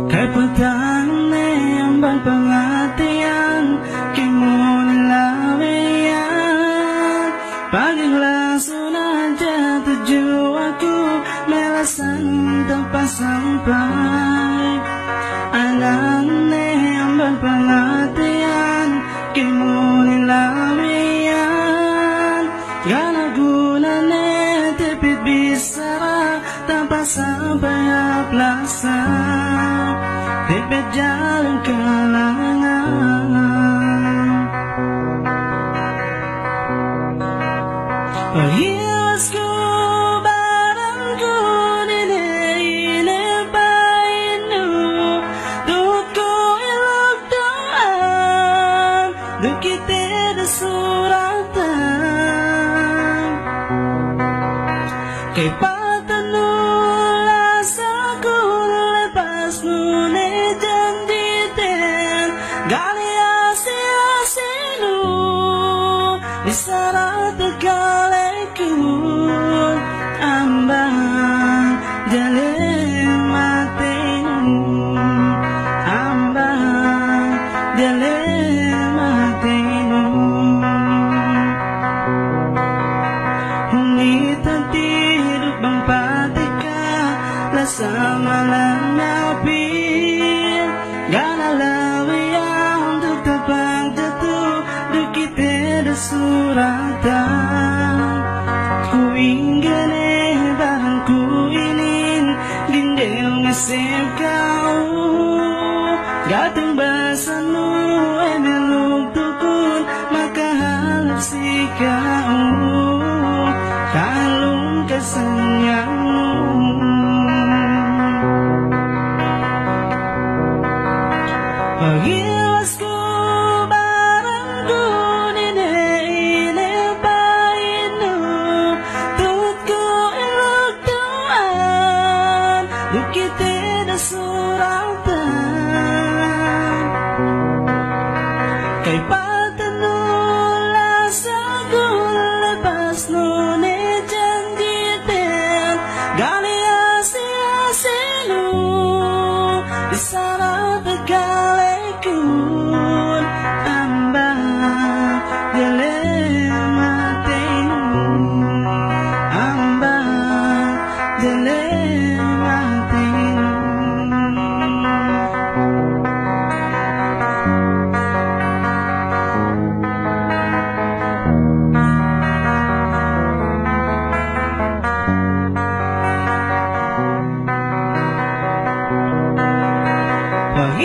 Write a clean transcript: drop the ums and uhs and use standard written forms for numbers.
Kay pagdaan ang bang pangatian kay mo nilawian pagiglaso na dyan tujuh aku melasan tanpa sampai anang ang bang pangatian kay mo nilawian ganagunan tipid bisara tanpa sampai aplasa tipid jalan kalangan paghiwas ko barang ko ninipain mo tuhod ko ilugtaan dukiti na suratan kay patanula sa kulay pas ngunit janditin gali asi-asino isarat kalekun ambang dalim matinu ambang dalim matinu ngunit ang tirok bang patika lasama lang napin ganalawi ang dugtapang datu dukite da suratan kuing gane barang kuinin gindel ngasip kau gatang basan mo ay melug tukun makahalap si kau kalung kasanyang paghiwas ko barang ko ninipain mo tuhod ko ilugtaan dukiti na suratan kay patanula sa kulay pas ngunit janditin gali asi-asino isarat kalekun ambang dalim matinu ambang dalim matinu pag